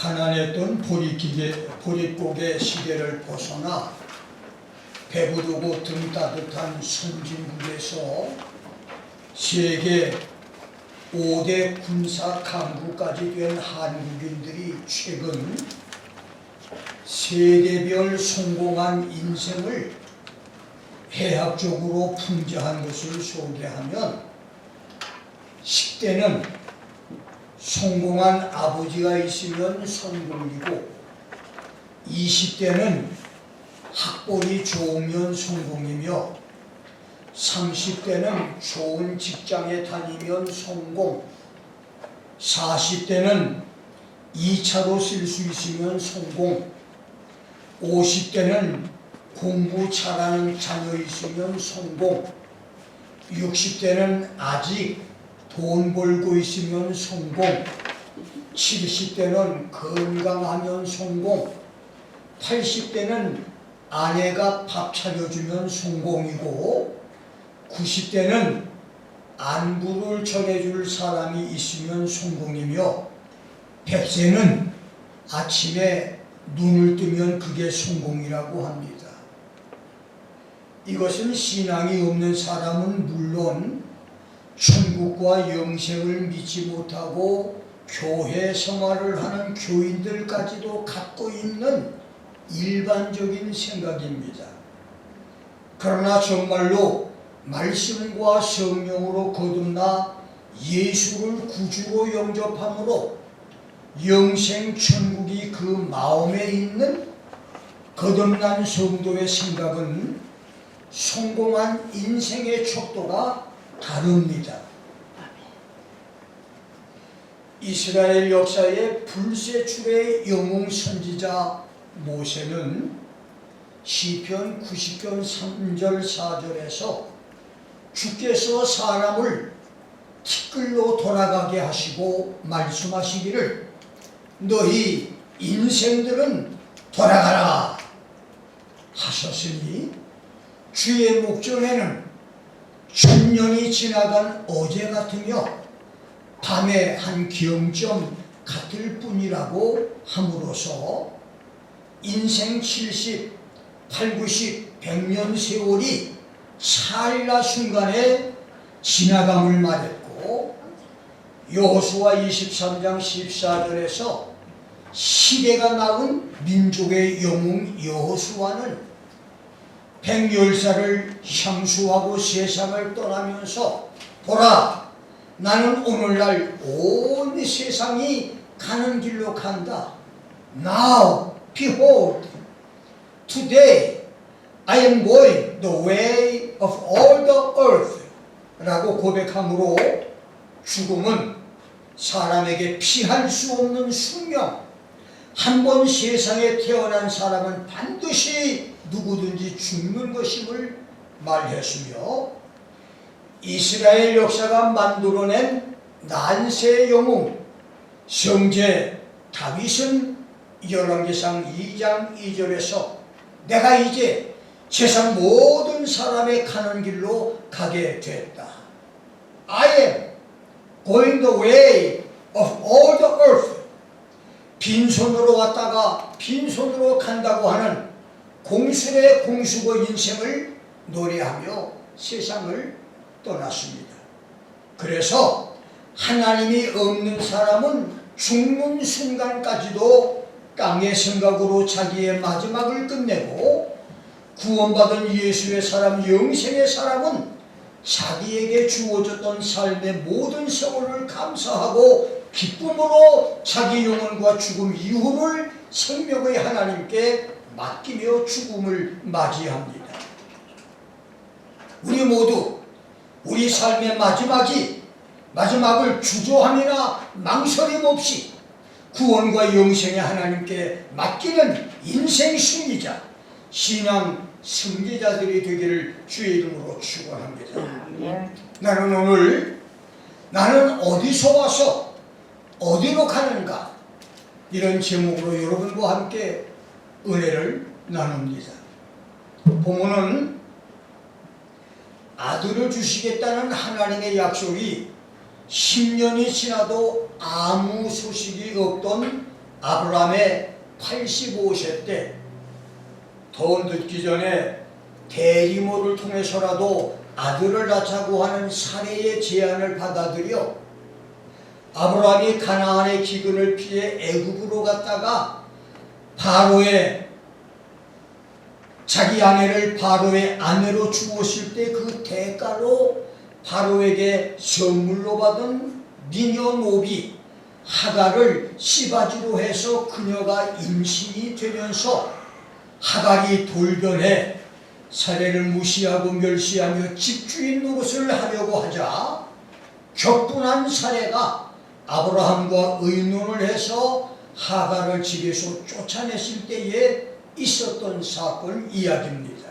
가난했던 보릿고개 시대를 벗어나 배부르고 등 따뜻한 선진국에서 세계 5대 군사 강국까지 된 한국인들이 최근 세대별 성공한 인생을 해학적으로 풍자한 것을 소개하면 10대는 성공한 아버지가 있으면 성공이고 20대는 학벌이 좋으면 성공이며 30대는 좋은 직장에 다니면 성공, 40대는 2차로 쓸 수 있으면 성공, 50대는 공부 잘하는 자녀 있으면 성공, 60대는 아직 돈 벌고 있으면 성공, 70대는 건강하면 성공, 80대는 아내가 밥 차려주면 성공이고 90대는 안부를 전해줄 사람이 있으면 성공이며 100세는 아침에 눈을 뜨면 그게 성공이라고 합니다. 이것은 신앙이 없는 사람은 물론 천국과 영생을 믿지 못하고 교회 생활을 하는 교인들까지도 갖고 있는 일반적인 생각입니다. 그러나 정말로 말씀과 성령으로 거듭나 예수를 구주로 영접함으로 영생 천국이 그 마음에 있는 거듭난 성도의 생각은 성공한 인생의 척도가 다릅니다. 이스라엘 역사의 불세출의 영웅 선지자 모세는 시편 90편 3절 4절에서 주께서 사람을 티끌로 돌아가게 하시고 말씀하시기를 너희 인생들은 돌아가라 하셨으니 주의 목전에는 천년이 지나간 어제 같으며 밤의 한 경점 같을 뿐이라고 함으로써 인생 70, 8, 90, 100년 세월이 찰나 순간에 지나감을 말했고 여호수아 23장 14절에서 시대가 낳은 민족의 영웅 여호수아는 110살을 향수하고 세상을 떠나면서 보라 나는 오늘날 온 세상이 가는 길로 간다. Now behold today I am going the way of all the earth 라고 고백함으로 죽음은 사람에게 피할 수 없는 숙명, 한 번 세상에 태어난 사람은 반드시 누구든지 죽는 것임을 말했으며 이스라엘 역사가 만들어낸 난세 영웅 성제 다윗은 열왕기상 2장 2절에서 내가 이제 세상 모든 사람의 가는 길로 가게 됐다. I am going the way of all the earth. 빈손으로 왔다가 빈손으로 간다고 하는 공술의 공수고 인생을 노래하며 세상을 떠났습니다. 그래서 하나님이 없는 사람은 죽는 순간까지도 땅의 생각으로 자기의 마지막을 끝내고 구원받은 예수의 사람, 영생의 사람은 자기에게 주어졌던 삶의 모든 세월을 감사하고 기쁨으로 자기 영혼과 죽음 이후를 생명의 하나님께 맡기며 죽음을 맞이합니다. 우리 모두 우리 삶의 마지막을 주저함이나 망설임 없이 구원과 영생의 하나님께 맡기는 인생 승리자, 신앙 승리자들이 되기를 주의 이름으로 축원합니다. 나는 어디서 와서 어디로 가는가 이런 제목으로 여러분과 함께 은혜를 나눕니다. 본문은 아들을 주시겠다는 하나님의 약속이 10년이 지나도 아무 소식이 없던 아브라함의 85세 때 더 늦기 전에 대리모를 통해서라도 아들을 낳자고 하는 사례의 제안을 받아들여 아브라함이 가나안의 기근을 피해 애굽으로 갔다가 바로의 자기 아내를 바로의 아내로 주었을 때 그 대가로 바로에게 선물로 받은 미녀 노비 하갈을 씨바지로 해서 그녀가 임신이 되면서 하갈이 돌변해 사례를 무시하고 멸시하며 집주인 노릇을 하려고 하자 격분한 사례가 아브라함과 의논을 해서 하갈을 집에서 쫓아냈을 때에 있었던 사건 이야기입니다.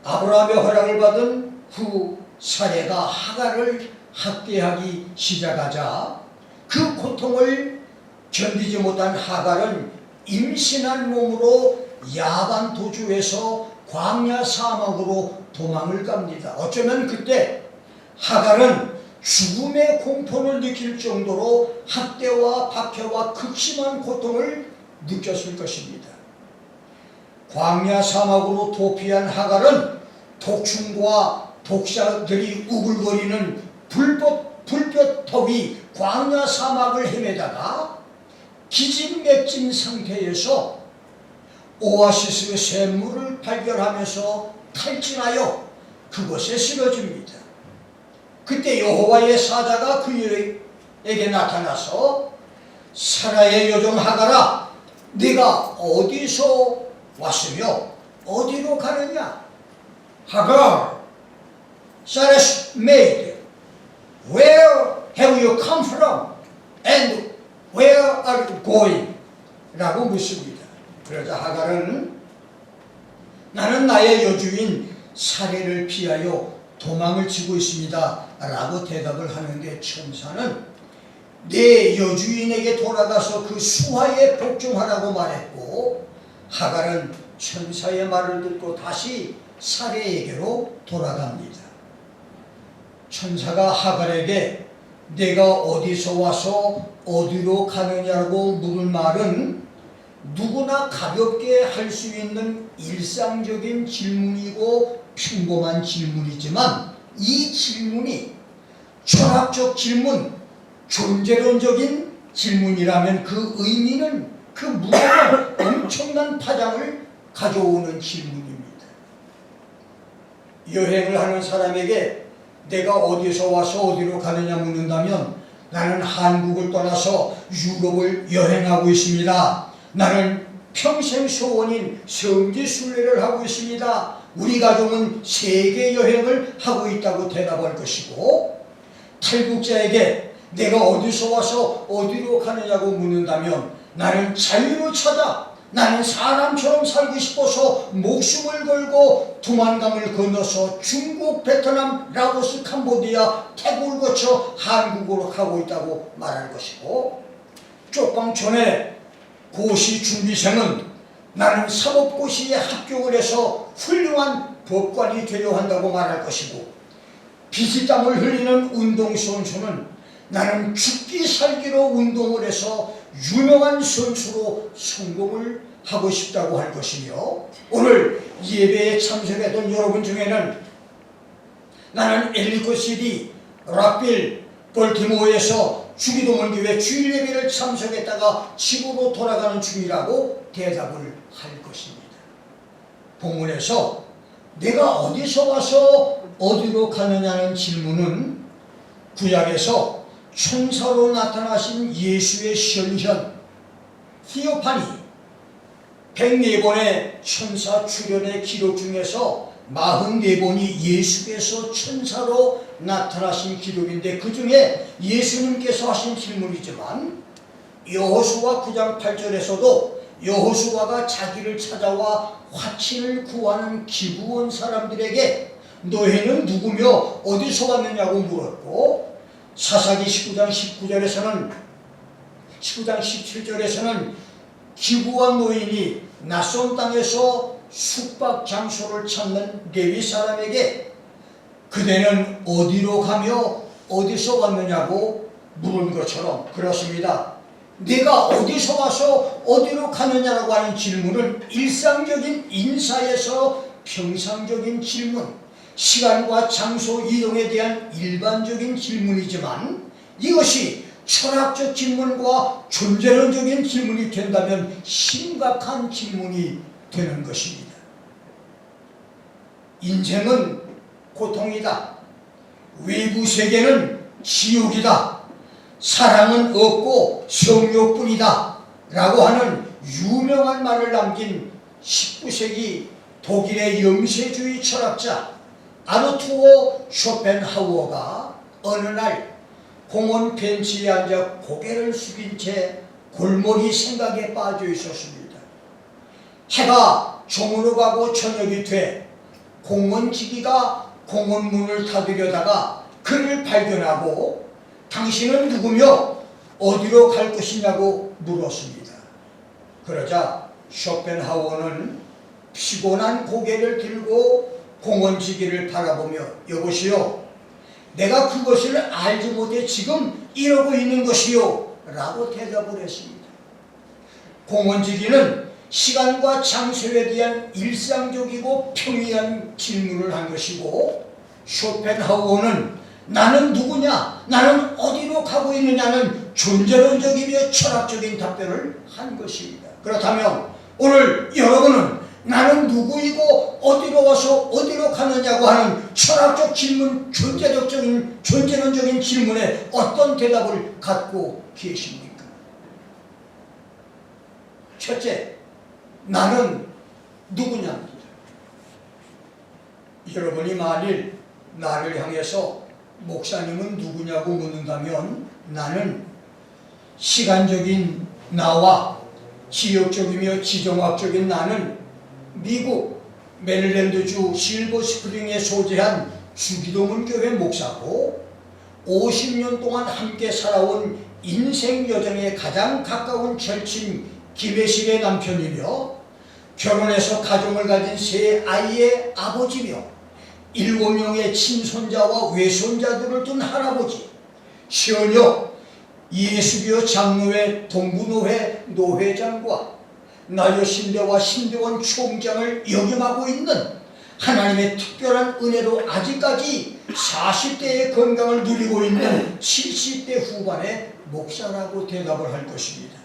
아브라함의 허락을 받은 후 사례가 하갈을 학대하기 시작하자 그 고통을 견디지 못한 하갈은 임신한 몸으로 야반 도주해서 광야 사막으로 도망을 갑니다. 어쩌면 그때 하갈은 죽음의 공포를 느낄 정도로 학대와 박해와 극심한 고통을 느꼈을 것입니다. 광야 사막으로 도피한 하갈은 독충과 독사들이 우글거리는 불볕 더위 광야 사막을 헤매다가 기진맥진 상태에서 오아시스의 샘물을 발견하면서 탈진하여 그곳에 쓰러집니다. 그때 여호와의 사자가 그에게 나타나서 사라의 여종 하갈아, 네가 어디서 왔으며 어디로 가느냐? 하갈, Sarah's maid, where have you come from? And where are you going? 라고 묻습니다. 그러자 하갈은 나는 나의 여주인 사례를 피하여 도망을 치고 있습니다 라고 대답을 하는데 천사는 내 여주인에게 돌아가서 그 수하에 복종하라고 말했고 하갈은 천사의 말을 듣고 다시 사례에게로 돌아갑니다. 천사가 하갈에게 내가 어디서 와서 어디로 가느냐고 물을 말은 누구나 가볍게 할 수 있는 일상적인 질문이고 평범한 질문이지만 이 질문이 철학적 질문, 존재론적인 질문이라면 그 의미는 그 무게는 엄청난 파장을 가져오는 질문입니다. 여행을 하는 사람에게 내가 어디서 와서 어디로 가느냐 묻는다면 나는 한국을 떠나서 유럽을 여행하고 있습니다. 나는 평생 소원인 성지순례를 하고 있습니다. 우리 가족은 세계 여행을 하고 있다고 대답할 것이고 탈북자에게 내가 어디서 와서 어디로 가느냐고 묻는다면 나는 자유를 찾아 나는 사람처럼 살고 싶어서 목숨을 걸고 두만강을 건너서 중국, 베트남, 라오스, 캄보디아, 태국을 거쳐 한국으로 가고 있다고 말할 것이고 쪽방 전에 고시 준비생은 나는 사법고시에 합격을 해서 훌륭한 법관이 되려 한다고 말할 것이고 피땀을 흘리는 운동선수는 나는 죽기 살기로 운동을 해서 유명한 선수로 성공을 하고 싶다고 할 것이며 오늘 예배에 참석했던 여러분 중에는 나는 엘리코시티, 락빌, 볼티모어에서 주기도문 교회 주일 예배를 참석했다가 집으로 돌아가는 중이라고 대답을 할 것입니다. 본문에서 내가 어디서 와서 어디로 가느냐는 질문은 구약에서 천사로 나타나신 예수의 현현, 티오파니, 104번의 천사 출현의 기록 중에서 44번이 예수께서 천사로 나타나신 기록인데 그 중에 예수님께서 하신 질문이지만 여호수아 9장 8절에서도 여호수아가 자기를 찾아와 화친을 구하는 기브온 사람들에게 너희는 누구며 어디서 왔느냐고 물었고 사사기 19장 17절에서는 기브온 노인이 낯선 땅에서 숙박 장소를 찾는 레위 사람에게 그대는 어디로 가며 어디서 왔느냐고 물은 것처럼 그렇습니다. 내가 어디서 와서 어디로 가느냐라고 하는 질문은 일상적인 인사에서 평상적인 질문, 시간과 장소 이동에 대한 일반적인 질문이지만 이것이 철학적 질문과 존재론적인 질문이 된다면 심각한 질문이 되는 것입니다. 인생은 고통이다. 외부 세계는 지옥이다. 사랑은 없고 성욕뿐이다 라고 하는 유명한 말을 남긴 19세기 독일의 영세주의 철학자 아르투어 쇼펜하우어가 어느 날 공원 벤치에 앉아 고개를 숙인 채 골머리 생각에 빠져 있었습니다. 해가 저물어 가고 저녁이 돼 공원지기가 공원문을 닫으려다가 그를 발견하고 당신은 누구며 어디로 갈 것이냐고 물었습니다. 그러자 쇼펜하우어는 피곤한 고개를 들고 공원지기를 바라보며 여보시오, 내가 그것을 알지 못해 지금 이러고 있는 것이요 라고 대답을 했습니다. 공원지기는 시간과 장소에 대한 일상적이고 평이한 질문을 한 것이고 쇼펜하우어는 나는 누구냐, 나는 어디로 가고 있느냐는 존재론적이며 철학적인 답변을 한 것입니다. 그렇다면 오늘 여러분은 나는 누구이고 어디로 와서 어디로 가느냐고 하는 철학적 질문, 존재론적인 질문에 어떤 대답을 갖고 계십니까? 첫째, 나는 누구냐입니다. 여러분이 만일 나를 향해서 목사님은 누구냐고 묻는다면 나는 시간적인 나와 지역적이며 지정학적인 나는 미국 메릴랜드주 실버스프링에 소재한 주기도문교회 목사고 50년 동안 함께 살아온 인생 여정에 가장 가까운 절친 김혜실의 남편이며 결혼해서 가정을 가진 세 아이의 아버지며 7명의 친손자와 외손자들을 둔 할아버지, 현역 예수교 장로회 동부노회 노회장과 나여신대와 신대원 총장을 역임하고 있는 하나님의 특별한 은혜로 아직까지 40대의 건강을 누리고 있는 70대 후반의 목사라고 대답을 할 것입니다.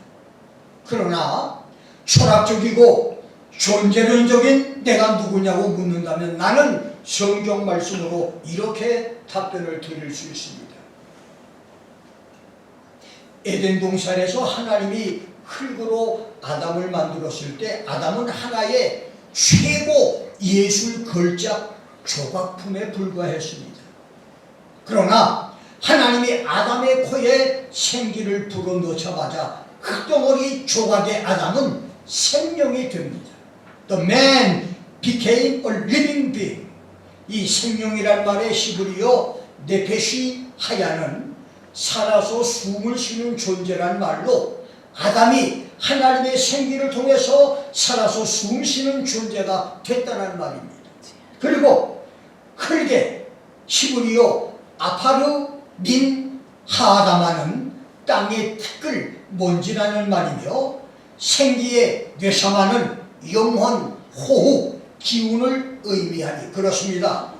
그러나 철학적이고 존재론적인 내가 누구냐고 묻는다면 나는 성경 말씀으로 이렇게 답변을 드릴 수 있습니다. 에덴 동산에서 하나님이 흙으로 아담을 만들었을 때 아담은 하나의 최고 예술 걸작 조각품에 불과했습니다. 그러나 하나님이 아담의 코에 생기를 불어넣자마자 흙덩어리 조각의 아담은 생명이 됩니다. The man became a living being. 이 생명이란 말의 히브리어 네페시 하야는 살아서 숨을 쉬는 존재란 말로 아담이 하나님의 생기를 통해서 살아서 숨 쉬는 존재가 됐다는 말입니다. 그리고 흙의 히브리어 아파르 민 하아다마는 땅의 티끌 먼지라는 말이며 생기의 뇌샤마는 영혼, 호흡, 기운을 의미하니 그렇습니다.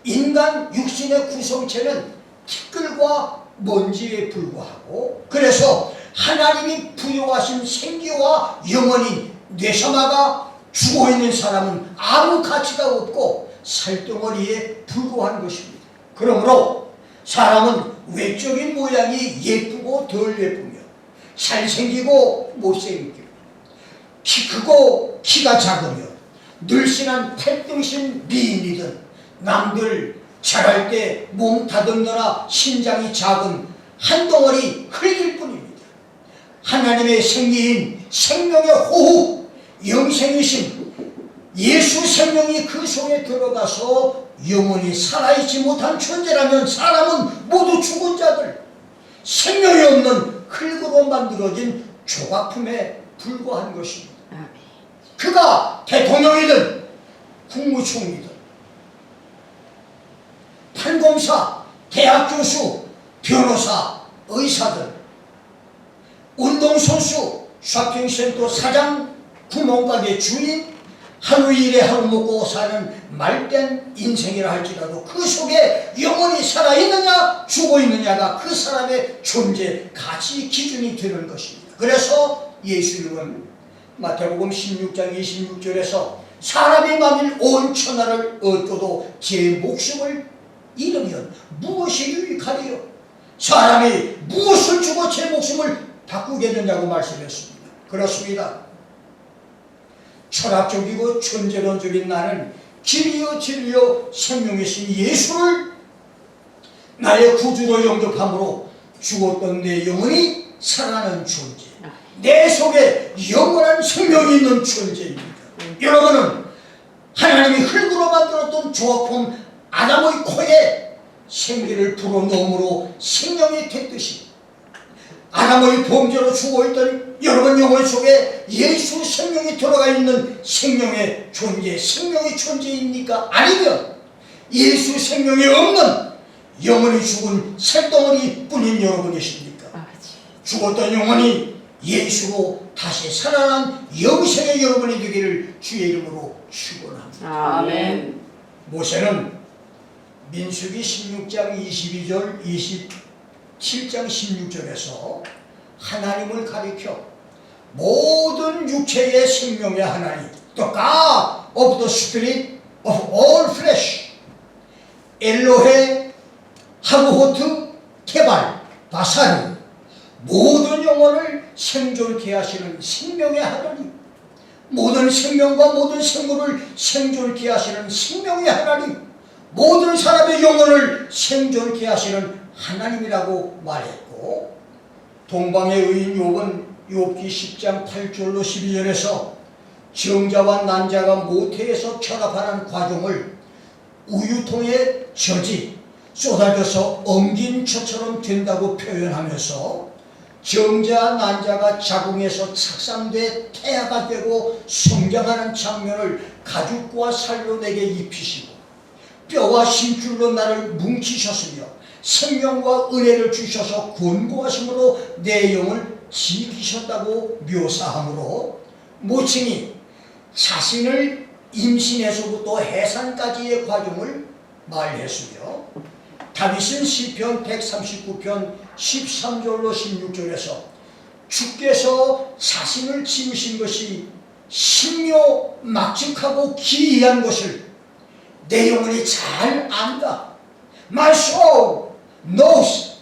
인간 육신의 구성체는 티끌과 먼지에 불과하고 그래서 하나님이 부여하신 생기와 영혼인 뇌샤마가 죽어있는 사람은 아무 가치가 없고 살덩어리에 불과한 것입니다. 그러므로 사람은 외적인 모양이 예쁘고 덜 예쁘며 잘생기고 못생기고 키 크고 키가 작으며 늘씬한 팔등신 미인이든 남들 잘할 때 몸 다듬느라 신장이 작은 한 덩어리 흙일 뿐입니다. 하나님의 생기인 생명의 호흡, 영생이신 예수 생명이 그 속에 들어가서 영원히 살아있지 못한 존재라면 사람은 모두 죽은 자들, 생명이 없는 흙으로 만들어진 조각품에 불과한 것입니다. 그가 대통령이든 국무총리든 판검사, 대학 교수, 변호사, 의사들 운동선수, 쇼핑센터 사장, 구멍가게 주인, 하루 일에 하루 먹고 사는 말된 인생이라 할지라도 그 속에 영혼이 살아있느냐 죽어있느냐가 그 사람의 존재 가치 기준이 되는 것입니다. 그래서 예수님은 마태복음 16장 26절에서 사람이 만일 온 천하를 얻고도 제 목숨을 잃으면 무엇이 유익하리요? 사람이 무엇을 주고 제 목숨을 바꾸겠느냐고 말씀했습니다. 그렇습니다. 철학적이고 천재론적인 나는 길이요 진리요 생명이신 예수를 나의 구주로 영접함으로 죽었던 내 영혼이 살아나는 존재, 내 속에 영원한 생명이 있는 존재입니다. 여러분은 하나님이 흙으로 만들었던 조합품 아담의 코에 생기를 불어넣음으로 생명이 됐듯이 아담의 범죄로 죽어있던 여러분 영혼 속에 예수 생명이 들어가 있는 생명의 존재, 생명의 존재입니까? 아니면 예수 생명이 없는 영혼이 죽은 쇳덩어리 뿐인 여러분이십니까? 죽었던 영혼이 예수로 다시 살아난 영생의 여러분이 되기를 주의 이름으로 축원합니다. 아멘. 모세는 민수기 16장 22절 27장 16절에서 하나님을 가리켜 모든 육체의 생명의 하나님, The God of the Spirit of all flesh, 엘로헤 하브호트 케발 바사르, 모든 영혼을 생존케 하시는 생명의 하나님, 모든 생명과 모든 생물을 생존케 하시는 생명의 하나님, 모든 사람의 영혼을 생존케 하시는 하나님이라고 말했고, 동방의 의인 욥은 욥기 10장 8절로 12절에서 정자와 난자가 모태에서 결합하는 과정을 우유통에 젖이 쏟아져서 엉긴 처처럼 된다고 표현하면서 정자 난자가 자궁에서 착상돼 태아가 되고 성장하는 장면을 가죽과 살로 내게 입히시고 뼈와 심줄로 나를 뭉치셨으며 생명과 은혜를 주셔서 권고하심으로 내 영을 지키셨다고 묘사하므로 모친이 자신을 임신에서부터 해산까지의 과정을 말했으며 다윗은 시편 139편 13절로 16절에서 주께서 자신을 지으신 것이 신묘 막직하고 기이한 것을 내 영혼이 잘 안다. My soul knows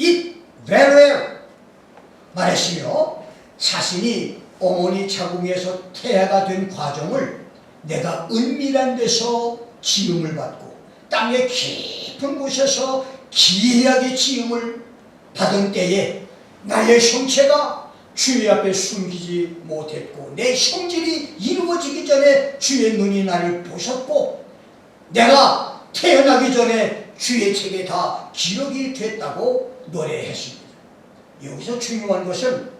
it very well. 말했으며 자신이 어머니 자궁에서 태아가 된 과정을 내가 은밀한 데서 지음을 받고 땅의 깊은 곳에서 기이하게 지음을 받은 때에 나의 형체가 주의 앞에 숨기지 못했고 내 형질이 이루어지기 전에 주의 눈이 나를 보셨고 내가 태어나기 전에 주의 책에 다 기록이 됐다고 노래했습니다. 여기서 중요한 것은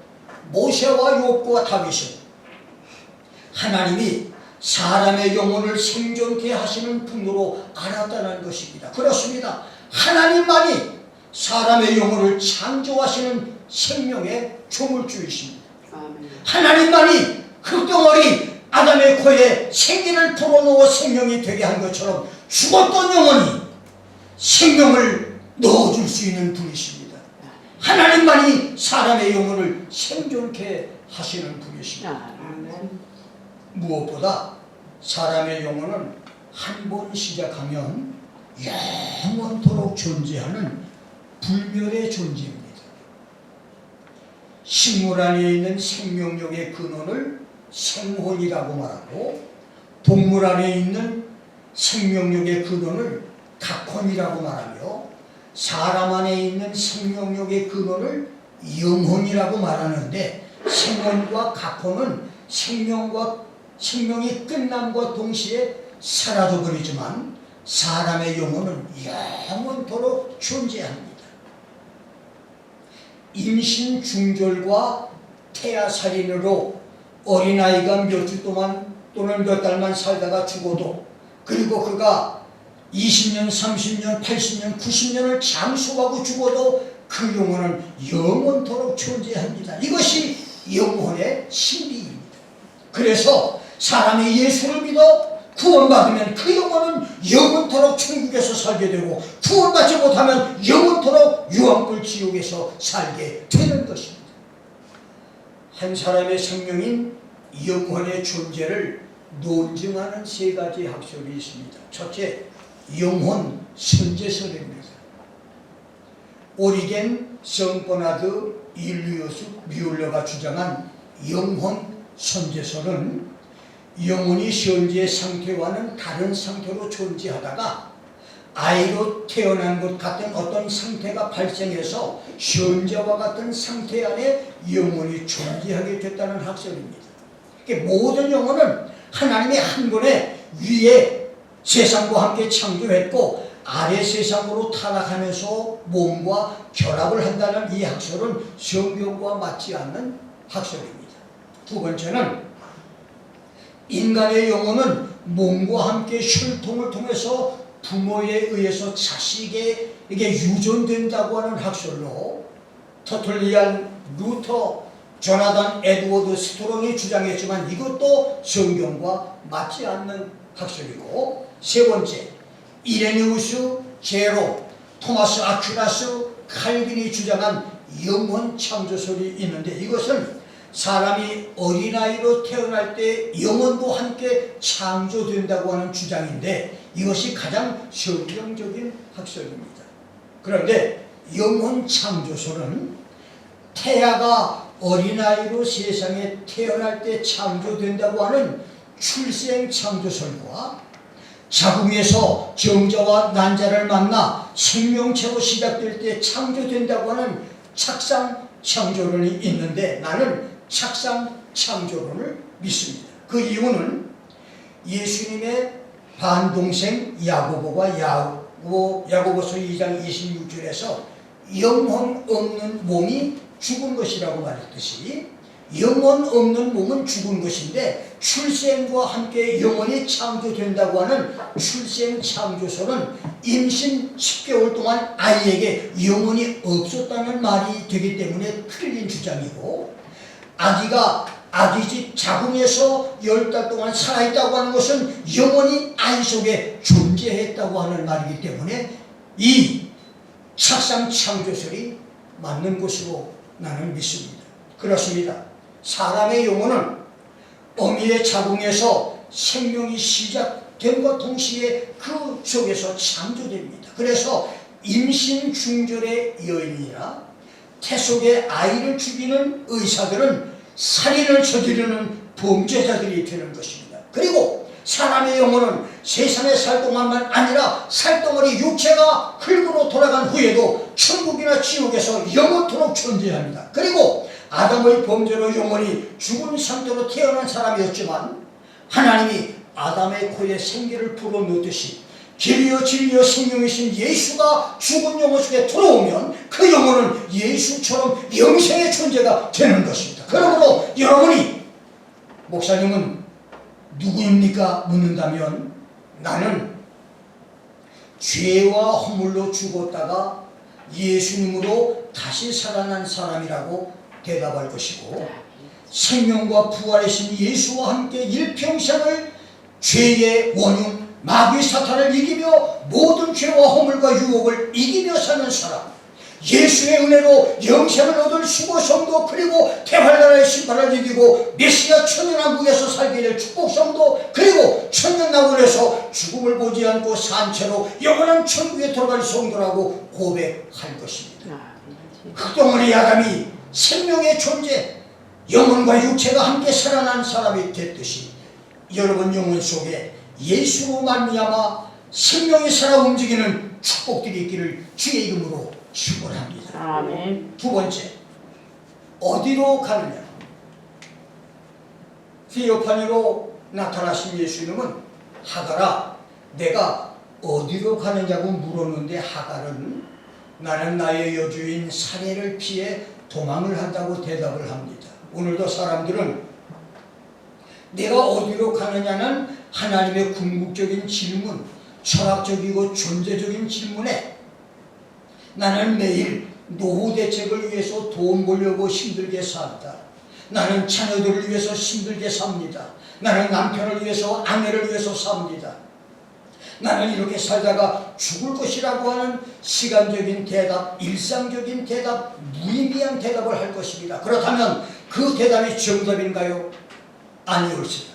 모세와 욥과 다윗은 하나님이 사람의 영혼을 생존케 하시는 분으로 알았다는 것입니다. 그렇습니다. 하나님만이 사람의 영혼을 창조하시는 생명의 조물주이십니다. 하나님만이 흙덩어리 아담의 코에 생기를 불어넣어 생명이 되게 한 것처럼 죽었던 영혼이 생명을 넣어줄 수 있는 분이십니다. 하나님만이 사람의 영혼을 생존케 하시는 분이십니다. 무엇보다 사람의 영혼은 한 번 시작하면 영원토록 존재하는 불멸의 존재입니다. 식물 안에 있는 생명력의 근원을 생혼이라고 말하고 동물 안에 있는 생명력의 근원을 각혼이라고 말하며 사람 안에 있는 생명력의 근원을 영혼이라고 말하는데 생혼과 각혼은 생명이 끝남과 동시에 사라져버리지만 사람의 영혼은 영원토록 존재합니다. 임신 중절과 태아살인으로 어린아이가 몇 주 동안 또는 몇 달만 살다가 죽어도 그리고 그가 20년, 30년, 80년, 90년을 장수하고 죽어도 그 영혼은 영원토록 존재합니다. 이것이 영혼의 신비입니다. 그래서 사람이 예수를 믿어 구원받으면 그 영혼은 영원토록 천국에서 살게 되고, 구원받지 못하면 영원토록 유황불 지옥에서 살게 되는 것입니다. 한 사람의 생명인 영혼의 존재를 논증하는 세 가지 학설이 있습니다. 첫째, 영혼 선제설입니다. 오리겐, 성버나드, 일리우스, 뮬러가 주장한 영혼 선제설은 영혼이 현재 상태와는 다른 상태로 존재하다가 아이로 태어난 것 같은 어떤 상태가 발생해서 현재와 같은 상태 안에 영혼이 존재하게 됐다는 학설입니다. 모든 영혼은 하나님의 한 번에 위에 세상과 함께 창조했고 아래 세상으로 타락하면서 몸과 결합을 한다는 이 학설은 성경과 맞지 않는 학설입니다. 두 번째는 인간의 영혼은 몸과 함께 혈통을 통해서 부모에 의해서 자식에게 유전된다고 하는 학설로 터틀리안, 루터, 조나단 에드워드 스트롱이 주장했지만 이것도 성경과 맞지 않는 학설이고, 세 번째, 이레니우스, 제로, 토마스 아퀴나스, 칼빈이 주장한 영혼 창조설이 있는데, 이것은 사람이 어린아이로 태어날 때 영혼도 함께 창조된다고 하는 주장인데 이것이 가장 성경적인 학설입니다. 그런데 영혼 창조설은 태아가 어린아이로 세상에 태어날 때 창조된다고 하는 출생 창조설과 자궁에서 정자와 난자를 만나 생명체로 시작될 때 창조된다고 하는 착상 창조론이 있는데 나는 착상 창조론을 믿습니다. 그 이유는 예수님의 반동생 야고보가 야고보서 2장 26절에서 영혼 없는 몸이 죽은 것이라고 말했듯이 영혼 없는 몸은 죽은 것인데 출생과 함께 영혼이 창조된다고 하는 출생 창조설은 임신 10개월 동안 아이에게 영혼이 없었다는 말이 되기 때문에 틀린 주장이고, 아기가 아기 집 자궁에서 10달 동안 살아있다고 하는 것은 영혼이 아이 속에 존재했다고 하는 말이기 때문에 이 착상 창조설이 맞는 것으로 나는 믿습니다. 그렇습니다. 사람의 영혼은 어미의 자궁에서 생명이 시작됨과 동시에 그 속에서 창조됩니다. 그래서 임신 중절의 여인이나 태속의 아이를 죽이는 의사들은 살인을 저지르는 범죄자들이 되는 것입니다. 그리고 사람의 영혼은 세상에 살 동안만 아니라 살덩어리 육체가 흙으로 돌아간 후에도 천국이나 지옥에서 영원토록 존재합니다. 그리고 아담의 범죄로 영혼이 죽은 상태로 태어난 사람이었지만 하나님이 아담의 코에 생기를 불어넣듯이 길이요 진리요 생명이신 예수가 죽은 영혼 속에 들어오면 그 영혼은 예수처럼 영생의 존재가 되는 것입니다. 그러므로 여러분이 목사님은 누구입니까? 묻는다면 나는 죄와 허물로 죽었다가 예수님으로 다시 살아난 사람이라고 대답할 것이고, 생명과 부활이신 예수와 함께 일평생을 죄의 원흉 마귀 사탄을 이기며 모든 죄와 허물과 유혹을 이기며 사는 사람, 예수의 은혜로 영생을 얻을 수고 성도, 그리고 대활란의 심판을 이기고 메시아 천년왕국에서 살게 될 축복 성도, 그리고 천년왕국에서 죽음을 보지 않고 산 채로 영원한 천국에 들어갈 성도라고 고백할 것입니다. 흙덩어리 아담이 생명의 존재, 영혼과 육체가 함께 살아난 사람이 됐듯이 여러분 영혼 속에 예수로 말미암아 생명이 살아 움직이는 축복들이 있기를 주의 이름으로 축원합니다. 아멘. 두 번째, 어디로 가느냐? 디오파니로 나타나신 예수님은 하갈아, 내가 어디로 가느냐고 물었는데 하갈은 나는 나의 여주인 사례를 피해 도망을 한다고 대답을 합니다. 오늘도 사람들은 내가 어디로 가느냐는 하나님의 궁극적인 질문, 철학적이고 존재적인 질문에 나는 매일 노후 대책을 위해서 돈 벌려고 힘들게 산다. 나는 자녀들을 위해서 힘들게 삽니다. 나는 남편을 위해서, 아내를 위해서 삽니다. 나는 이렇게 살다가 죽을 것이라고 하는 시간적인 대답, 일상적인 대답, 무의미한 대답을 할 것입니다. 그렇다면 그 대답이 정답인가요? 아니올지다.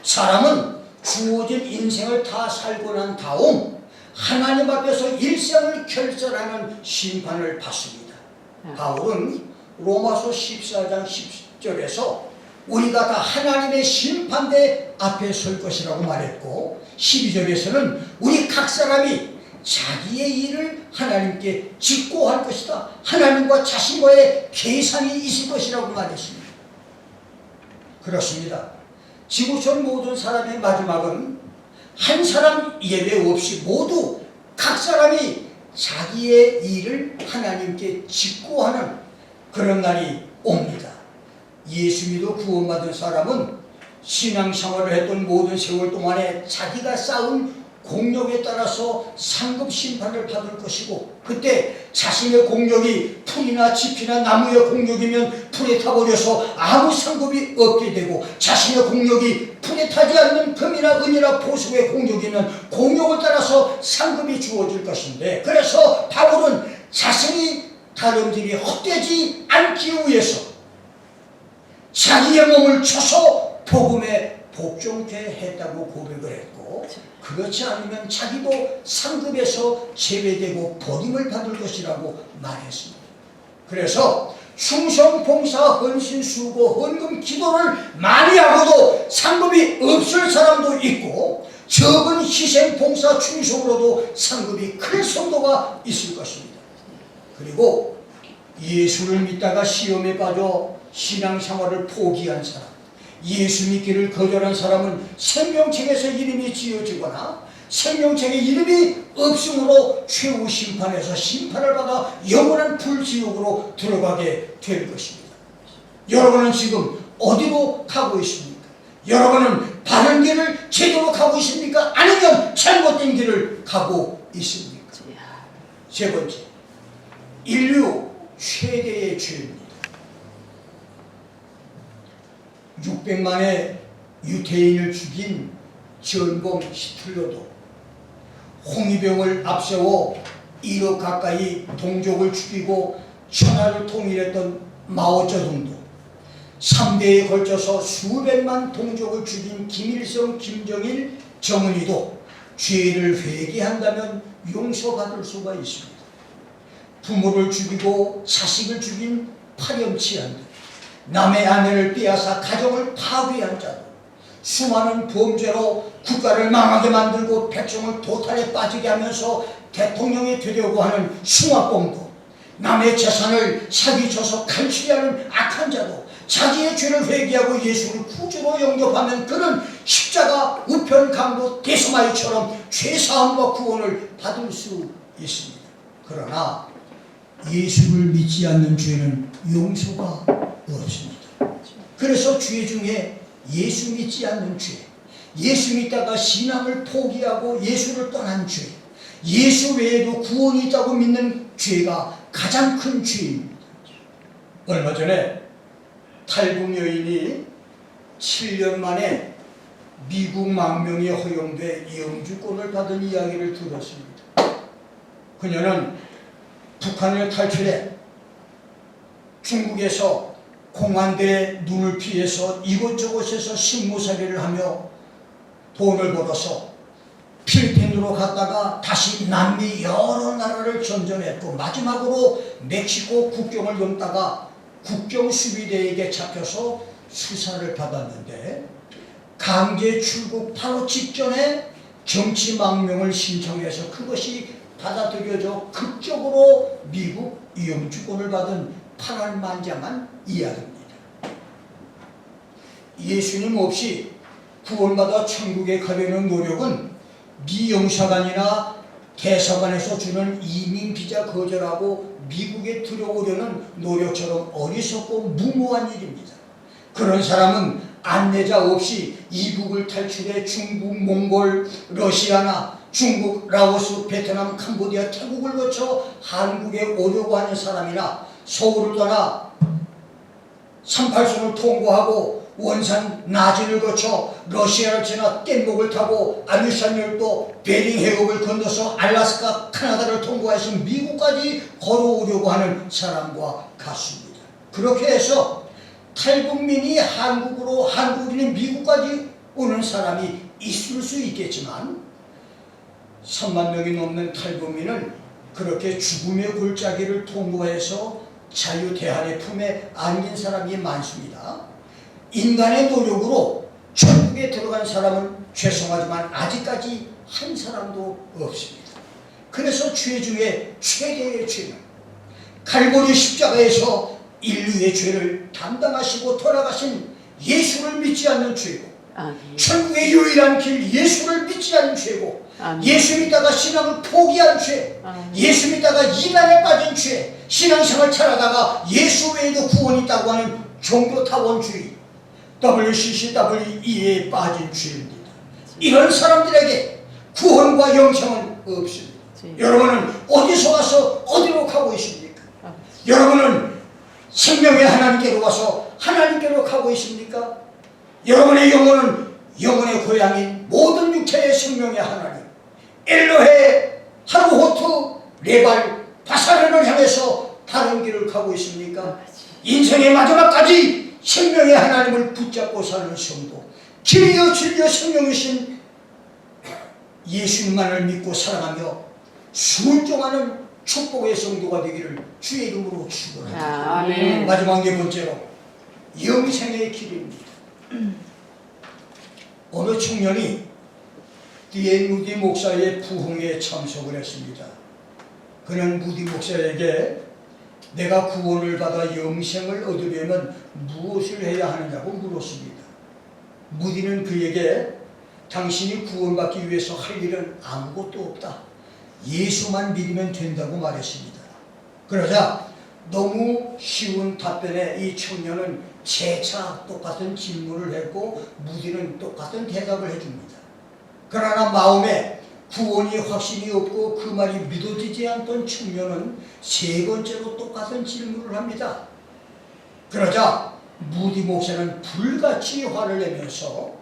사람은 주어진 인생을 다 살고 난 다음 하나님 앞에서 일생을 결정하는 심판을 받습니다. 바울은 로마서 14장 10절에서 우리가 다 하나님의 심판대 앞에 설 것이라고 말했고, 12절에서는 우리 각 사람이 자기의 일을 하나님께 직고할 것이다. 하나님과 자신과의 계산이 있을 것이라고 말했습니다. 그렇습니다. 지구촌 모든 사람의 마지막은 한 사람 예외 없이 모두 각 사람이 자기의 일을 하나님께 직고하는 그런 날이 옵니다. 예수 믿어 구원받은 사람은 신앙생활을 했던 모든 세월 동안에 자기가 쌓은 공력에 따라서 상급 심판을 받을 것이고, 그때 자신의 공력이 풀이나 짚이나 나무의 공력이면 풀에 타버려서 아무 상급이 없게 되고, 자신의 공력이 풀에 타지 않는 금이나 은이나 보석의 공력이면 공력을 따라서 상급이 주어질 것인데, 그래서 바울은 자신이 다름질이 헛되지 않기 위해서 자기의 몸을 쳐서 복음에 복종케 했다고 고백을 했고, 그렇지 않으면 자기도 상급에서 제외되고 버림을 받을 것이라고 말했습니다. 그래서 충성, 봉사, 헌신, 수고, 헌금, 기도를 많이 하고도 상급이 없을 사람도 있고, 적은 희생, 봉사, 충성으로도 상급이 큰 성도가 있을 것입니다. 그리고 예수를 믿다가 시험에 빠져 신앙생활을 포기한 사람, 예수 믿기를 거절한 사람은 생명책에서 이름이 지어지거나 생명책에 이름이 없으므로 최후 심판에서 심판을 받아 영원한 불지옥으로 들어가게 될 것입니다. 여러분은 지금 어디로 가고 있습니까? 여러분은 바른 길을 제대로 가고 있습니까? 아니면 잘못된 길을 가고 있습니까? 세 번째, 인류 최대의 죄입니다. 600만의 유태인을 죽인 전범 히틀러도, 홍위병을 앞세워 1억 가까이 동족을 죽이고 천하를 통일했던 마오쩌둥도, 3대에 걸쳐서 수백만 동족을 죽인 김일성, 김정일, 정은이도 죄를 회개한다면 용서받을 수가 있습니다. 부모를 죽이고 자식을 죽인 파렴치한들, 남의 아내를 빼앗아 가정을 파괴한 자들, 수많은 범죄로 국가를 망하게 만들고 백성을 도탈에 빠지게 하면서 대통령이 되려고 하는 숭악범도, 남의 재산을 사기쳐서 갈취하는 악한 자도 자기의 죄를 회개하고 예수를 구주로 영접하면 그는 십자가 우편 강도 대소마이처럼 죄사함과 구원을 받을 수 있습니다. 그러나 예수를 믿지 않는 죄는 용서가 없습니다. 그래서 죄 중에 예수 믿지 않는 죄, 예수 믿다가 신앙을 포기하고 예수를 떠난 죄, 예수 외에도 구원이 있다고 믿는 죄가 가장 큰 죄입니다. 얼마 전에 탈북 여인이 7년 만에 미국 망명이 허용돼 영주권을 받은 이야기를 들었습니다. 그녀는 북한을 탈출해 중국에서 공안대의 눈을 피해서 이곳저곳에서 식모살이를 하며 돈을 벌어서 필리핀으로 갔다가 다시 남미 여러 나라를 전전했고, 마지막으로 멕시코 국경을 넘다가 국경 수비대에게 잡혀서 수사를 받았는데, 강제 출국 바로 직전에 정치 망명을 신청해서 그것이 받아들여져 극적으로 미국 영주권을 받은 파란만장한 이야기입니다. 예수님 없이 구원받아 천국에 가려는 노력은 미영사관이나 대사관에서 주는 이민 비자 거절하고 미국에 들어오려는 노력처럼 어리석고 무모한 일입니다. 그런 사람은 안내자 없이 이북을 탈출해 중국, 몽골, 러시아나 중국, 라오스, 베트남, 캄보디아, 태국을 거쳐 한국에 오려고 하는 사람이나 서울을 떠나 38선을 통과하고 원산 나진을 거쳐 러시아를 지나 뗏목을 타고 아류산 열도 베링 해협을 건너서 알래스카, 카나다를 통과해서 미국까지 걸어오려고 하는 사람과 같습니다. 그렇게 해서 탈북민이 한국으로, 한국인이 미국까지 오는 사람이 있을 수 있겠지만 3만 명이 넘는 탈북민은 그렇게 죽음의 골짜기를 통과해서 자유대한의 품에 안긴 사람이 많습니다. 인간의 노력으로 천국에 들어간 사람은 죄송하지만 아직까지 한 사람도 없습니다. 그래서 죄 중에 최대의 죄는 갈보리 십자가에서 인류의 죄를 담당하시고 돌아가신 예수를 믿지 않는 죄고, 천국의 유일한 길 예수를 믿지 않는 죄고, 예수 믿다가 신앙을 포기한 죄, 예수 믿다가 이단에 빠진 죄, 신앙생활 잘하다가 예수 외에도 구원이 있다고 하는 종교타원주의, WCCWE에 빠진 죄입니다. 이런 사람들에게 구원과 영생은 없습니다. 여러분은 어디서 와서 어디로 가고 있습니까? 여러분은 생명의 하나님께로 와서 하나님께로 가고 있습니까? 여러분의 영혼은 영혼의 고향인 모든 육체의 생명의 하나님 엘로헤, 하루호트, 레발, 바사르를 향해서 다른 길을 가고 있습니까? 인생의 마지막까지 생명의 하나님을 붙잡고 사는 성도, 길이요 진리요 생명이신 예수님만을 믿고 사랑하며 순종하는 축복의 성도가 되기를 주의 이름으로 축원합니다. 마지막 네 번째로 영생의 길입니다. 어느 청년이 D.A. 무디 목사의 부흥에 참석을 했습니다. 그는 무디 목사에게 내가 구원을 받아 영생을 얻으려면 무엇을 해야 하느냐고 물었습니다. 무디는 그에게 당신이 구원받기 위해서 할 일은 아무것도 없다. 예수만 믿으면 된다고 말했습니다. 그러자 너무 쉬운 답변에 이 청년은 재차 똑같은 질문을 했고 무디는 똑같은 대답을 해줍니다. 그러나 마음에 구원이 확신이 없고 그 말이 믿어지지 않던 청년은 세 번째로 똑같은 질문을 합니다. 그러자 무디 목사는 불같이 화를 내면서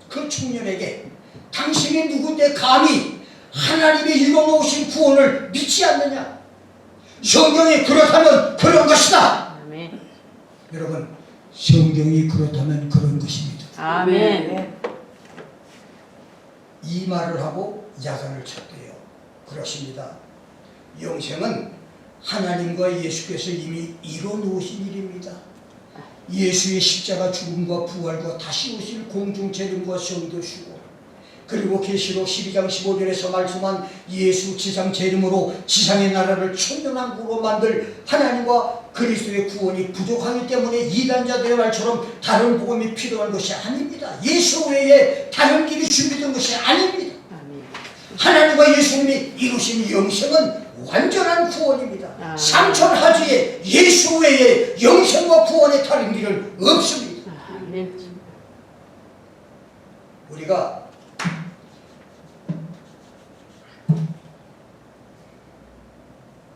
그 청년에게 당신이 누군데 감히 하나님이 이뤄놓으신 구원을 믿지 않느냐? 성경이 그렇다면 그런 것이다. 아멘. 여러분, 성경이 그렇다면 그런 것입니다. 아멘. 이 말을 하고 야단을 쳤대요. 그렇습니다. 영생은 하나님과 예수께서 이미 이뤄놓으신 일입니다. 예수의 십자가 죽음과 부활과 다시 오실 공중 재림과 성도시고, 그리고 계시록 12장 15절에서 말씀한 예수 지상 재림으로 지상의 나라를 천년왕국으로 만들 하나님과 그리스도의 구원이 부족하기 때문에 이단자들의 말처럼 다른 복음이 필요한 것이 아닙니다. 예수 외에 다른 길이 준비된 것이 아닙니다. 하나님과 예수님이 이루신 영생은 완전한 구원입니다. 삼천하지에 예수 외에 영생과 구원의 다른 길은 없습니다. 우리가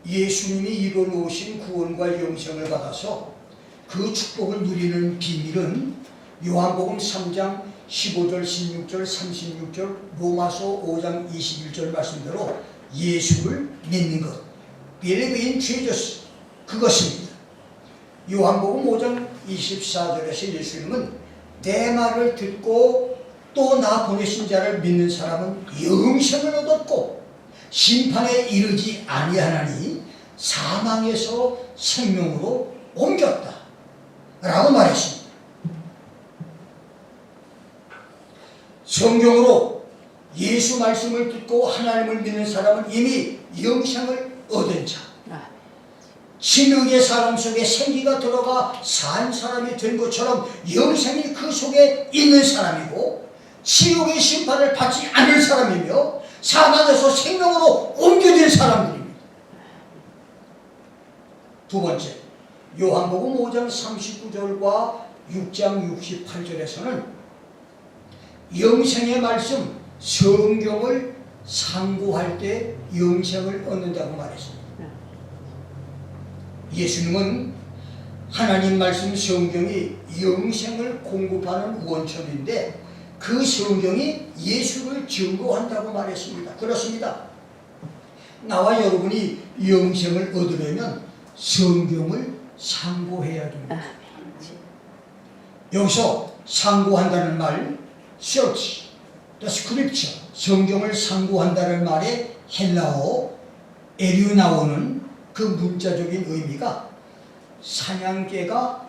예수님이 이뤄놓으신 구원과 영생을 받아서 그 축복을 누리는 비밀은 요한복음 3장 15절, 16절, 36절, 로마서 5장 21절 말씀대로 예수를 믿는 것, Believe in Jesus, 그것입니다. 요한복음 5장 24절에서 예수님은 내 말을 듣고 또 나 보내신 자를 믿는 사람은 영생을 얻었고 심판에 이르지 아니하나니 사망에서 생명으로 옮겼다 라고 말했습니다. 성경으로 예수 말씀을 듣고 하나님을 믿는 사람은 이미 영생을 얻은 자, 진흙의 사람 속에 생기가 들어가 산 사람이 된 것처럼 영생이 그 속에 있는 사람이고, 지옥의 심판을 받지 않을 사람이며 사망에서 생명으로 옮겨진 사람들입니다. 두 번째, 요한복음 5장 39절과 6장 68절에서는 영생의 말씀, 성경을 상고할 때 영생을 얻는다고 말했습니다. 예수님은 하나님 말씀 성경이 영생을 공급하는 원천인데 그 성경이 예수를 증거한다고 말했습니다. 그렇습니다. 나와 여러분이 영생을 얻으려면 성경을 상고해야 됩니다. 여기서 상고한다는 말, search the scripture, 성경을 상고한다는 말의 헬라어 에류나오는 그 문자적인 의미가 사냥개가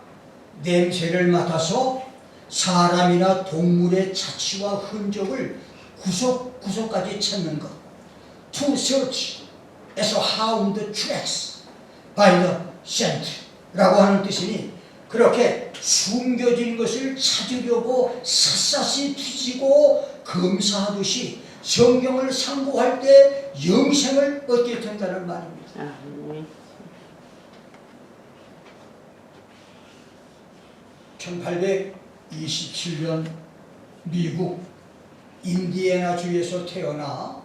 냄새를 맡아서 사람이나 동물의 자취와 흔적을 구석구석까지 찾는 것. To search as a hound tracks by the scent 라고 하는 뜻이니 그렇게 숨겨진 것을 찾으려고 샅샅이 뒤지고 검사하듯이 성경을 상고할 때 영생을 얻게 된다는 말입니다. 1827년 미국 인디애나주에서 태어나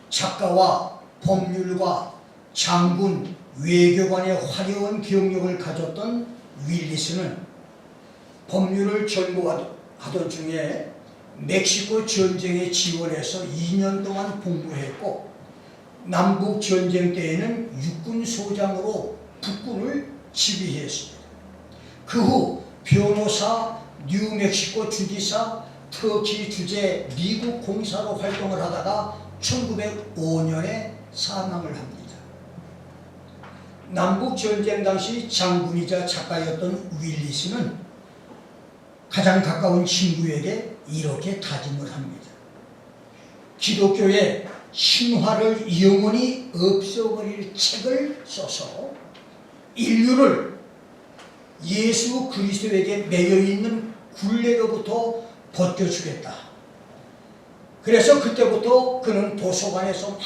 작가와 법률가, 장군, 외교관의 화려한 경력을 가졌던 윌리스는 법률을 전공하던 중에 멕시코 전쟁에 지원해서 2년 동안 복무했고 남북 전쟁 때에는 육군 소장으로 북군을 지휘했습니다. 그 후 변호사, 뉴멕시코 주지사, 터키 주재, 미국 공사로 활동을 하다가 1905년에 사망을 합니다. 남북전쟁 당시 장군이자 작가였던 윌리스는 가장 가까운 친구에게 이렇게 다짐을 합니다. 기독교의 신화를 영원히 없애버릴 책을 써서 인류를 예수 그리스도에게 매여있는 굴레로부터 벗겨주겠다. 그래서 그때부터 그는 도서관에서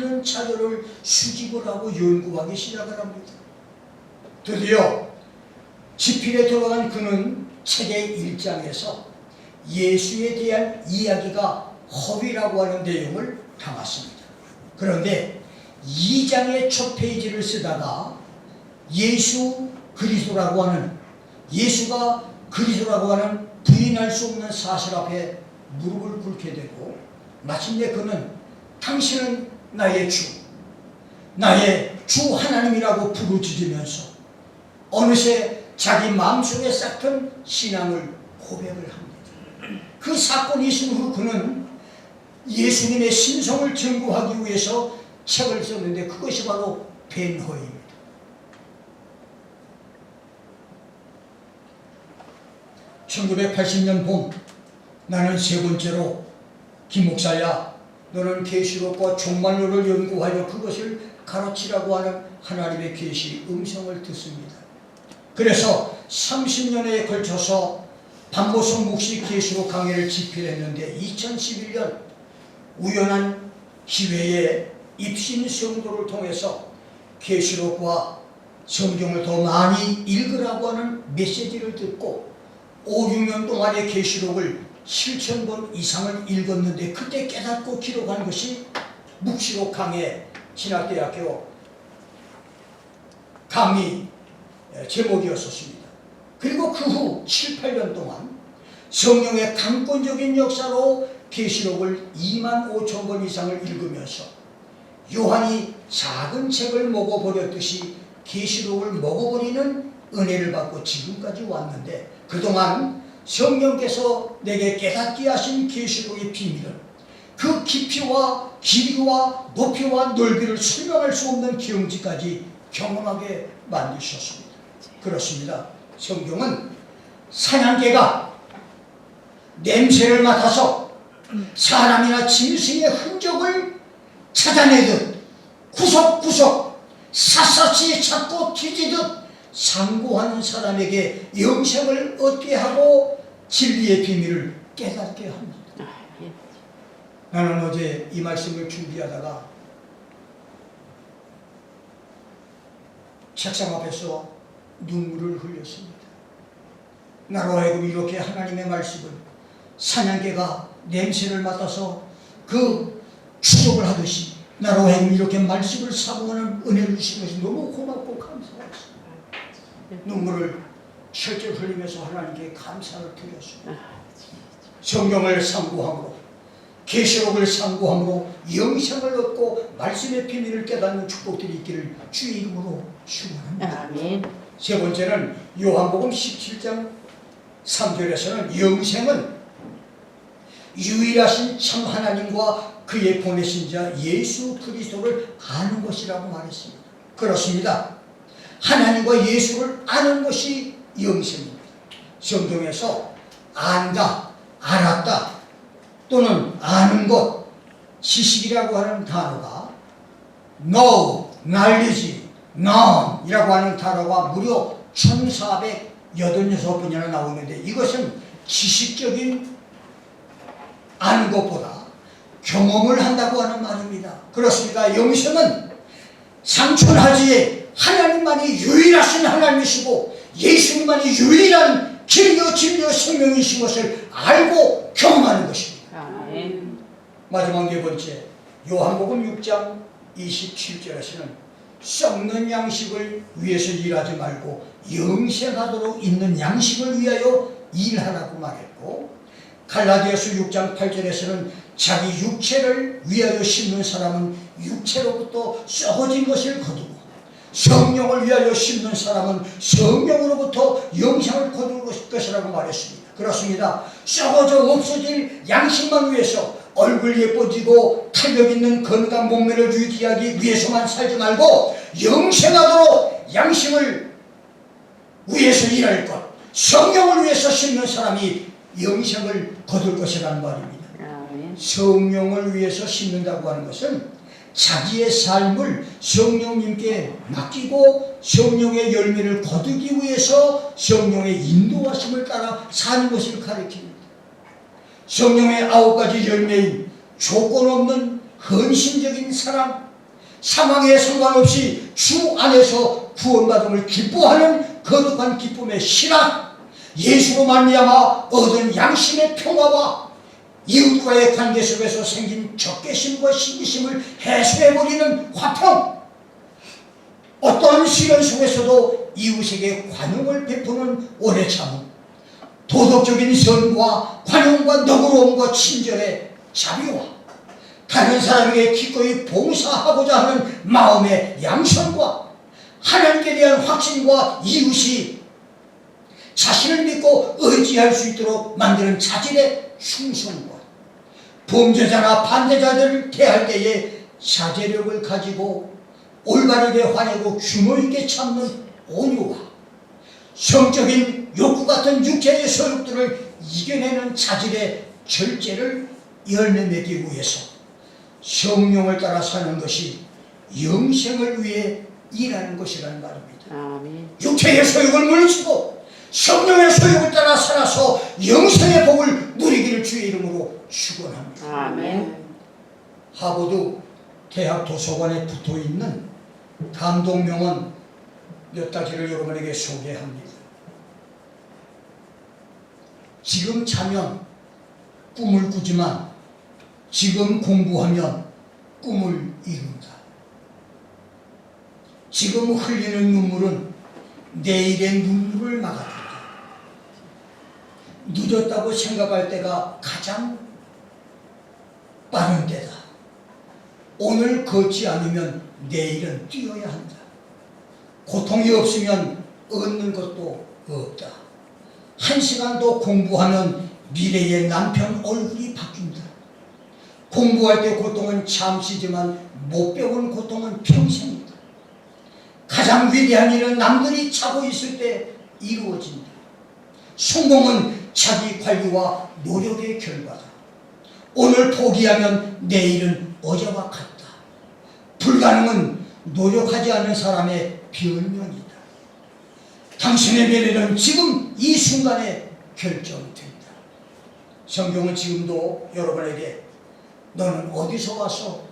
많은 자료를 수집을 하고 연구하기 시작을 합니다. 드디어 지필에 들어간 그는 책의 1장에서 예수에 대한 이야기가 허위라고 하는 내용을 담았습니다. 그런데 2장의 첫 페이지를 쓰다가 예수가 그리스도라고 하는 부인할 수 없는 사실 앞에 무릎을 꿇게 되고 마침내 그는 당신은 나의 주 하나님이라고 부르짖으면서 어느새 자기 마음속에 싹튼 신앙을 고백을 합니다. 그 사건이 있은 후 그는 예수님의 신성을 증거하기 위해서 책을 썼는데 그것이 바로 벤허입니다. 1980년 봄 나는 세 번째로 김 목사야 너는 계시록과 종말론을 연구하여 그것을 가르치라고 하는 하나님의 계시 음성을 듣습니다. 그래서 30년에 걸쳐서 반보성 묵시 계시록 강의를 집필했는데 2011년 우연한 기회에 입신 성도를 통해서 계시록과 성경을 더 많이 읽으라고 하는 메시지를 듣고 5, 6년 동안의 계시록을 7,000번 이상을 읽었는데 그때 깨닫고 기록한 것이 묵시록 강의 진학대학교 강의 제목이었었습니다. 그리고 그 후 7, 8년 동안 성령의 강권적인 역사로 계시록을 25,000번 이상을 읽으면서 요한이 작은 책을 먹어버렸듯이 계시록을 먹어버리는 은혜를 받고 지금까지 왔는데 그동안 성령께서 내게 깨닫게 하신 계시록의 비밀은 그 깊이와 길이와 높이와 넓이를 설명할 수 없는 경지까지 경험하게 만드셨습니다. 그렇습니다. 성경은 사냥개가 냄새를 맡아서 사람이나 짐승의 흔적을 찾아내듯 구석구석 샅샅이 찾고 뒤지듯 상고하는 사람에게 영생을 얻게 하고 진리의 비밀을 깨닫게 합니다. 나는 어제 이 말씀을 준비하다가 책상 앞에서 눈물을 흘렸습니다. 나로 하여금 이렇게 하나님의 말씀을 사냥개가 냄새를 맡아서 그 추적을 하듯이 나로 하여금 이렇게 말씀을 사모하는 은혜를 주신 것이 너무 고맙고 감사했습니다. 눈물을 철저히 흘리면서 하나님께 감사를 드렸습니다. 성경을 상고함으로 계시록을 상고함으로 영생을 얻고 말씀의 비밀을 깨닫는 축복들이 있기를 주의 이름으로 축원합니다. 아멘. 세 번째는 요한복음 17장 3절에서는 영생은 유일하신 참 하나님과 그의 보내신 자 예수 그리스도를 아는 것이라고 말했습니다. 그렇습니다. 하나님과 예수를 아는 것이 영생입니다. 성경에서 안다, 알았다 또는 아는 것, 지식이라고 하는 단어가 know, knowledge, known 이라고 하는 단어가 무려 1486번이나 나오는데 이것은 지식적인 아는 것보다 경험을 한다고 하는 말입니다. 그렇습니다. 영생은 상천하지에 하나님만이 유일하신 하나님이시고 예수님만이 유일한 길이요 진리요 생명이신 것을 알고 경험하는 것입니다. 아멘. 마지막 네 번째, 요한복음 6장 27절에서는 썩는 양식을 위해서 일하지 말고 영생하도록 있는 양식을 위하여 일하라고 말했고, 갈라디아서 6장 8절에서는 자기 육체를 위하여 심는 사람은 육체로부터 썩어진 것을 거두고 성령을 위하여 심는 사람은 성령으로부터 영생을 거둘 것이라고 말했습니다. 그렇습니다. 썩어져 없어질 양식만 위해서 얼굴 예뻐지고 탄력 있는 건강한 몸매를 유지하기 위해서만 살지 말고 영생하도록 양식을 위해서 일할 것, 성령을 위해서 심는 사람이 영생을 거둘 것이라는 말입니다. 성령을 위해서 심는다고 하는 것은 자기의 삶을 성령님께 맡기고 성령의 열매를 거두기 위해서 성령의 인도하심을 따라 사는 것을 가리킵니다. 성령의 9가지 열매인 조건 없는 헌신적인 사랑, 사망에 상관없이 주 안에서 구원받음을 기뻐하는 거룩한 기쁨의 신앙, 예수로 말미암아 얻은 양심의 평화와 이웃과의 관계 속에서 생긴 적개심과 시기심을 해소해버리는 화평, 어떤 시련 속에서도 이웃에게 관용을 베푸는 오래 참음, 도덕적인 선과 관용과 너그러움과 친절의 자비와 다른 사람에게 기꺼이 봉사하고자 하는 마음의 양선과 하나님께 대한 확신과 이웃이 자신을 믿고 의지할 수 있도록 만드는 자질의 충성과 범죄자나 반대자들을 대할 때에 자제력을 가지고 올바르게 화내고 규모 있게 참는 온유와 성적인 욕구 같은 육체의 소욕들을 이겨내는 자질의 절제를 열매 맺기 위해서 성령을 따라 사는 것이 영생을 위해 일하는 것이라는 말입니다. 아멘. 육체의 소욕을 물리치고 성령의 소욕을 따라 살아서 영생의 복을 누리기를 주의 이름으로 축원합니다. 아멘. 하버드 대학 도서관에 붙어있는 감동명언 몇 가지를 여러분에게 소개합니다. 지금 자면 꿈을 꾸지만 지금 공부하면 꿈을 이룬다. 지금 흘리는 눈물은 내일의 눈물을 막아준다. 늦었다고 생각할 때가 가장 빠른 때다. 오늘 걷지 않으면 내일은 뛰어야 한다. 고통이 없으면 얻는 것도 없다. 한 시간도 공부하면 미래의 남편 얼굴이 바뀐다. 공부할 때 고통은 잠시지만 못 배운 고통은 평생이다. 가장 위대한 일은 남들이 자고 있을 때 이루어진다. 성공은 자기 관리와 노력의 결과다. 오늘 포기하면 내일은 어제와 같다. 불가능은 노력하지 않은 사람의 변명이다. 당신의 미래는 지금 이 순간에 결정된다. 성경은 지금도 여러분에게 너는 어디서 와서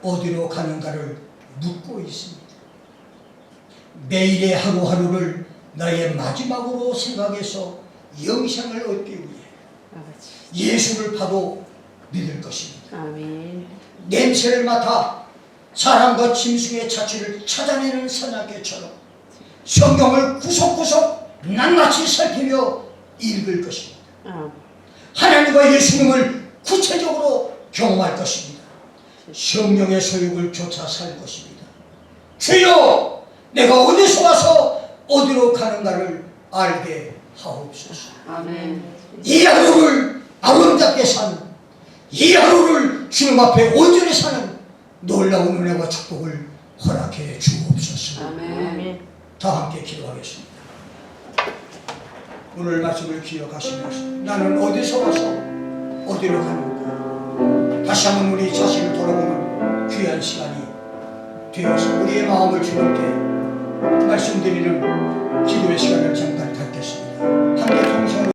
어디로 가는가를 묻고 있습니다. 매일의 하루하루를 나의 마지막으로 생각해서 영생을 얻기 위해 예수를 봐도 믿을 것입니다. 아멘. 냄새를 맡아 사람과 짐승의 자취를 찾아내는 사냥개처럼 성경을 구석구석 낱낱이 살피며 읽을 것입니다. 하나님과 예수님을 구체적으로 경험할 것입니다. 성령의 소욕을 쫓아 살 것입니다. 주여, 내가 어디서 와서 어디로 가는가를 알게 하옵소서. 아멘. 이 하루를 아름답게 사는, 이 하루를 주님 앞에 온전히 사는 놀라운 은혜와 축복을 허락해 주옵소서. 아멘. 다 함께 기도하겠습니다. 오늘 말씀을 기억하시면서 나는 어디서 와서 어디로 가는가, 다시 한번 우리 자신을 돌아보는 귀한 시간이 되어서 우리의 마음을 주님께 말씀드리는 기도의 시간을 잠깐